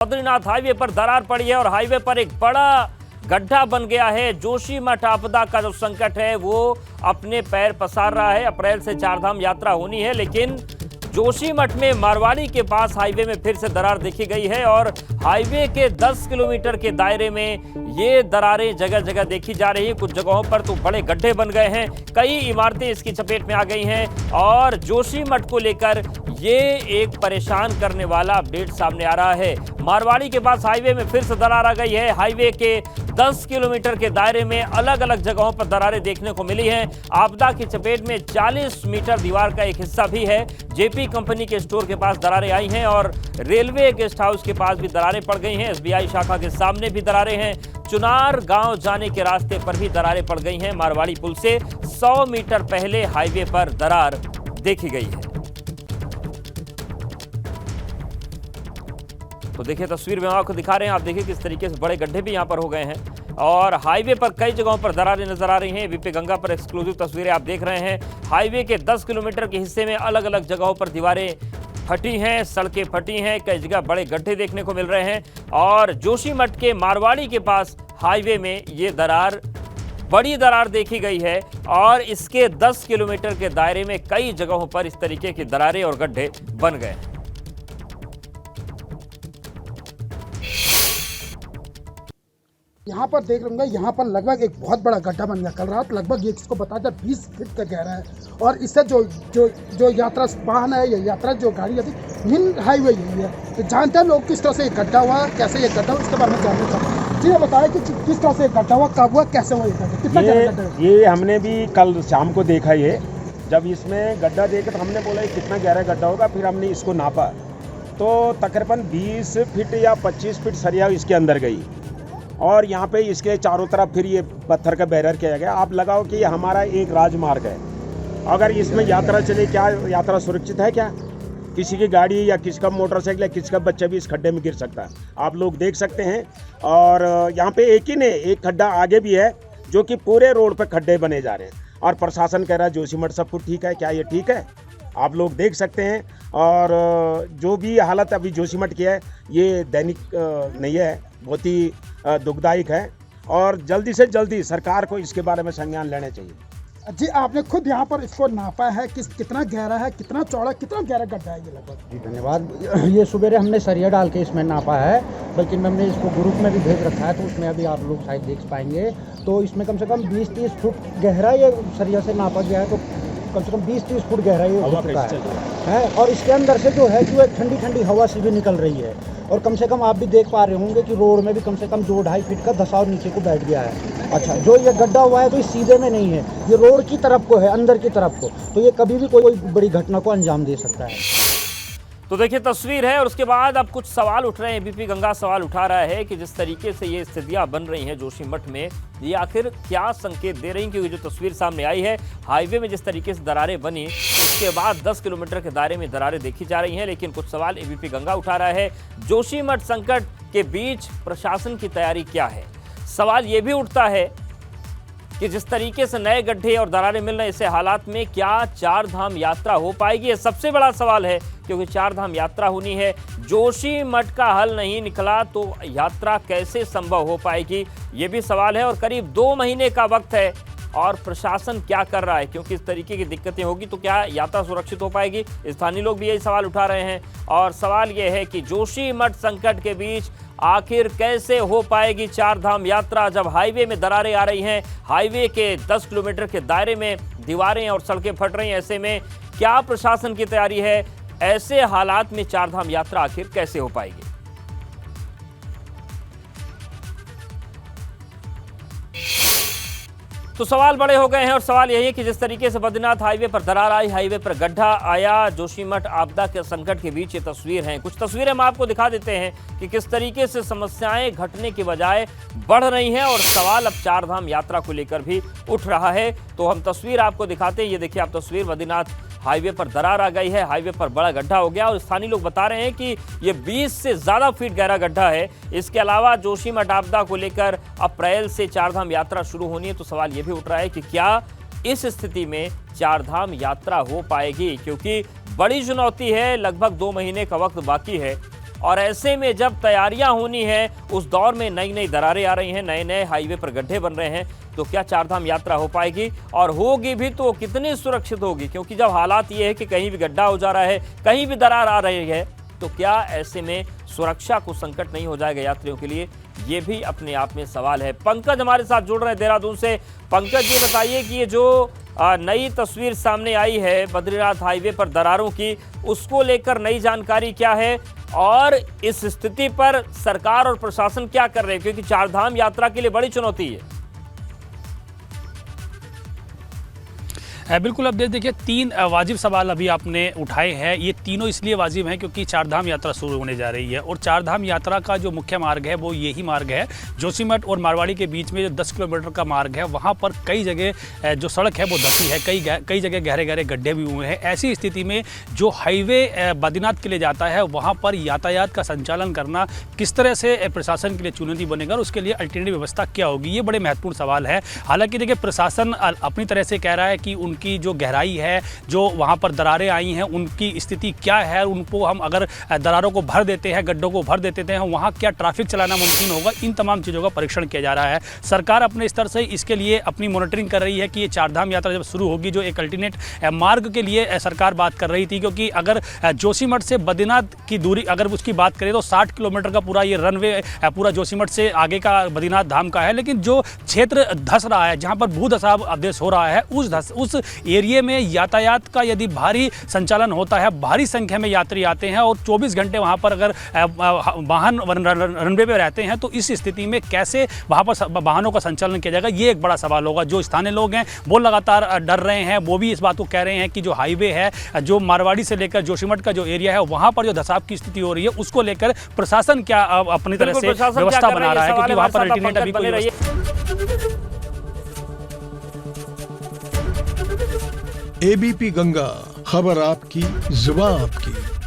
Badrinath highway पर दरार पड़ी है और हाईवे पर एक बड़ा गड्ढा बन गया है। जोशीमठ आपदा का जो संकट है वो अपने पैर पसार रहा है। अप्रैल से चारधाम यात्रा होनी है, लेकिन जोशीमठ में मारवाड़ी के पास हाईवे में फिर से दरार देखी गई है और हाईवे के 10 किलोमीटर के दायरे में ये दरारें जगह जगह देखी जा रही है। कुछ जगहों पर तो बड़े गड्ढे बन गए हैं, कई इमारतें इसकी चपेट में आ गई हैं और जोशीमठ को लेकर ये एक परेशान करने वाला अपडेट सामने आ रहा है। मारवाड़ी के पास हाईवे में फिर से दरार आ गई है। हाईवे के 10 किलोमीटर के दायरे में अलग अलग जगहों पर दरारें देखने को मिली हैं। आपदा की चपेट में 40 मीटर दीवार का एक हिस्सा भी है। जेपी कंपनी के स्टोर के पास दरारें आई हैं और रेलवे गेस्ट हाउस के पास भी दरारें पड़ गई हैं। एसबीआई शाखा के सामने भी दरारें हैं। चुनार गांव जाने के रास्ते पर भी दरारें पड़ गई हैं। मारवाड़ी पुल से 100 मीटर पहले हाईवे पर दरार देखी गई है। तो देखिए तस्वीर में आपको दिखा रहे हैं, आप देखिए किस तरीके से बड़े गड्ढे भी यहां पर हो गए हैं और हाईवे पर कई जगहों पर दरारें नजर आ रही हैं। वीपी गंगा पर एक्सक्लूसिव तस्वीरें आप देख रहे हैं। हाईवे के 10 किलोमीटर के हिस्से में अलग अलग जगहों पर दीवारें फटी हैं, सड़कें फटी हैं, कई जगह बड़े गड्ढे देखने को मिल रहे हैं और जोशीमठ के मारवाड़ी के पास हाईवे में ये दरार, बड़ी दरार देखी गई है और इसके 10 किलोमीटर के दायरे में कई जगहों पर इस तरीके की दरारें और गड्ढे बन गए हैं। यहाँ पर देख लूंगा, यहाँ पर लगभग एक बहुत बड़ा गड्ढा बन गया। कल रात लगभग ये किसको बता था 20 फीट का गहरा है और इससे जो यात्रा वाहन है या यात्रा जो गाड़ी आती मेन हाईवे यही है। तो जानते हैं लोग किस तरह से ये गड्ढा हुआ, कैसे ये गड्ढा हुआ, इसके बारे में जानना चाहते हैं। जी बताया कि किस तरह से गड्ढा हुआ, कब हुआ, कैसे हुआ, ये कितना गहरा है। ये हमने भी कल शाम को देखा। ये जब इसमें गड्ढा देखा तो हमने बोला कितना गहरा गड्ढा होगा, फिर हमने इसको नापा तो तकरीबन 20 फीट या 25 फीट सरिया इसके अंदर गई और यहाँ पे इसके चारों तरफ फिर ये पत्थर का बैरियर किया गया। आप लगाओ कि ये हमारा एक राजमार्ग है, अगर इसमें यात्रा चले, क्या यात्रा सुरक्षित है? क्या किसी की गाड़ी या किसी का मोटरसाइकिल या किसी का बच्चा भी इस खड्डे में गिर सकता है, आप लोग देख सकते हैं। और यहाँ पे एक ही नहीं, एक खड्डा आगे भी है जो कि पूरे रोड पे खड्डे बने जा रहे हैं और प्रशासन कह रहा है जोशीमठ सब कुछ ठीक है। क्या ये ठीक है? आप लोग देख सकते हैं। और जो भी हालत अभी जोशीमठ की है ये दैनिक नहीं है, बहुत ही दुखदायक है और जल्दी से जल्दी सरकार को इसके बारे में संज्ञान लेने चाहिए। जी आपने खुद यहाँ पर इसको नापा है, कितना गहरा है, कितना चौड़ा, कितना गहरा गड्ढा है ये लगभग? जी धन्यवाद। ये सुबेरे हमने सरिया डाल के इसमें नापा है, बल्कि हमने इसको ग्रुप में भी भेज रखा है तो उसमें अभी आप लोग शायद देख पाएंगे। तो इसमें कम से कम 20-30 फुट गहरा ये सरिया से नापा गया है, तो कम से कम 20-30 फुट गहरा ये हो चुका है और इसके अंदर से जो है कि वो एक ठंडी ठंडी हवा सी भी निकल रही है और कम से कम आप भी देख पा रहे होंगे कि रोड में भी कम से कम 2-2.5 फीट का धसाव नीचे को बैठ गया है। अच्छा, जो ये गड्ढा हुआ है तो ये सीधे में नहीं है, ये रोड की तरफ को है, अंदर की तरफ को, तो ये कभी भी कोई बड़ी घटना को अंजाम दे सकता है। तो देखिए तस्वीर है और उसके बाद अब कुछ सवाल उठ रहे हैं। बीपी गंगा सवाल उठा रहा है कि जिस तरीके से ये स्थितियां बन रही हैं जोशीमठ में, ये आखिर क्या संकेत दे रही हैं? क्योंकि जो तस्वीर सामने आई है, हाईवे में जिस तरीके से दरारें बनी उसके बाद 10 किलोमीटर के दायरे में दरारें देखी जा रही हैं, लेकिन कुछ सवाल एबीपी गंगा उठा रहा है। जोशीमठ संकट के बीच प्रशासन की तैयारी क्या है? सवाल ये भी उठता है कि जिस तरीके से नए गड्ढे और दरारें मिल रहे हैं, ऐसे हालात में क्या चारधाम यात्रा हो पाएगी? ये सबसे बड़ा सवाल है, क्योंकि चारधाम यात्रा होनी है। जोशीमठ का हल नहीं निकला तो यात्रा कैसे संभव हो पाएगी, ये भी सवाल है। और करीब 2 महीने का वक्त है और प्रशासन क्या कर रहा है, क्योंकि इस तरीके की दिक्कतें होगी तो क्या यात्रा सुरक्षित हो पाएगी? स्थानीय लोग भी यही सवाल उठा रहे हैं और सवाल यह है कि जोशीमठ संकट के बीच आखिर कैसे हो पाएगी चारधाम यात्रा, जब हाईवे में दरारें आ रही हैं, हाईवे के 10 किलोमीटर के दायरे में दीवारें और सड़कें फट रही हैं। ऐसे में क्या प्रशासन की तैयारी है? ऐसे हालात में चारधाम यात्रा आखिर कैसे हो पाएगी? तो सवाल बड़े हो गए हैं और सवाल यही है कि जिस तरीके से बद्रीनाथ हाईवे पर दरार आई, हाईवे पर गड्ढा आया, जोशीमठ आपदा के संकट के बीच ये तस्वीर हैं। कुछ तस्वीरें हम आपको दिखा देते हैं कि किस तरीके से समस्याएं घटने के बजाय बढ़ रही हैं और सवाल अब चारधाम यात्रा को लेकर भी उठ रहा है। तो हम तस्वीर आपको दिखाते हैं। ये देखिए आप तस्वीर, बद्रीनाथ हाईवे पर दरार आ गई है, हाईवे पर बड़ा गड्ढा हो गया और स्थानीय लोग बता रहे हैं कि ये 20 से ज्यादा फीट गहरा गड्ढा है। इसके अलावा जोशीमठ आपदा को लेकर अप्रैल से चारधाम यात्रा शुरू होनी है, तो सवाल ये भी उठ रहा है कि क्या इस स्थिति में चारधाम यात्रा हो पाएगी, क्योंकि बड़ी चुनौती है। लगभग 2 महीने का वक्त बाकी है और ऐसे में जब तैयारियां होनी है, उस दौर में नई नई दरारें आ रही हैं, नए नए हाईवे पर गड्ढे बन रहे हैं, तो क्या चारधाम यात्रा हो पाएगी? और होगी भी तो कितनी सुरक्षित होगी? क्योंकि जब हालात ये है कि कहीं भी गड्ढा हो जा रहा है, कहीं भी दरार आ रही है, तो क्या ऐसे में सुरक्षा को संकट नहीं हो जाएगा यात्रियों के लिए? ये भी अपने आप में सवाल है। पंकज हमारे साथ जुड़ रहे हैं देहरादून से। पंकज, ये बताइए कि ये जो नई तस्वीर सामने आई है बद्रीनाथ हाईवे पर दरारों की, उसको लेकर नई जानकारी क्या है और इस स्थिति पर सरकार और प्रशासन क्या कर रहे हैं? क्योंकि चारधाम यात्रा के लिए बड़ी चुनौती है। बिल्कुल, अब देखिए 3 वाजिब सवाल अभी आपने उठाए हैं। ये तीनों इसलिए वाजिब हैं क्योंकि चारधाम यात्रा शुरू होने जा रही है और चारधाम यात्रा का जो मुख्य मार्ग है वो यही मार्ग है। जोशीमठ और मारवाड़ी के बीच में जो 10 किलोमीटर का मार्ग है, वहाँ पर कई जगह जो सड़क है वो धंसी है, कई जगह गहरे गहरे गड्ढे भी हुए हैं। ऐसी स्थिति में जो हाईवे बद्रीनाथ के लिए जाता है, वहाँ पर यातायात का संचालन करना किस तरह से प्रशासन के लिए चुनौती बनेगा और उसके लिए अल्टरनेटिव व्यवस्था क्या होगी, ये बड़े महत्वपूर्ण सवाल है। हालांकि देखिए, प्रशासन अपनी तरह से कह रहा है कि की जो गहराई है, जो वहाँ पर दरारें आई हैं, उनकी स्थिति क्या है, उनको हम अगर दरारों को भर देते हैं, गड्ढों को भर देते हैं, वहाँ क्या ट्रैफिक चलाना मुमकिन होगा, इन तमाम चीज़ों का परीक्षण किया जा रहा है। सरकार अपने स्तर से इसके लिए अपनी मॉनिटरिंग कर रही है कि ये चारधाम यात्रा जब शुरू होगी, जो एक अल्टरनेट मार्ग के लिए सरकार बात कर रही थी, क्योंकि अगर जोशीमठ से बद्रीनाथ की दूरी अगर उसकी बात करें तो 60 किलोमीटर का पूरा ये रनवे पूरा जोशीमठ से आगे का बद्रीनाथ धाम का है। लेकिन जो क्षेत्र धंस रहा है, जहाँ पर भूधसाव अभ्यास हो रहा है, उस एरिया में यातायात का यदि भारी संचालन होता है, भारी संख्या में यात्री आते हैं और 24 घंटे वहाँ पर अगर वाहन रनवे पे रहते हैं, तो इस स्थिति में कैसे वहाँ पर वाहनों का संचालन किया जाएगा, ये एक बड़ा सवाल होगा। जो स्थानीय लोग हैं वो लगातार डर रहे हैं, वो भी इस बात को कह रहे हैं कि जो हाईवे है, जो मारवाड़ी से लेकर जोशीमठ का जो एरिया है, वहाँ पर जो धसाव की स्थिति हो रही है, उसको लेकर प्रशासन क्या अपनी तरह से व्यवस्था बना रहा है, क्योंकि वहाँ पर अल्टरनेट अभी कोई एबीपी गंगा, खबर आपकी, जुबान आपकी।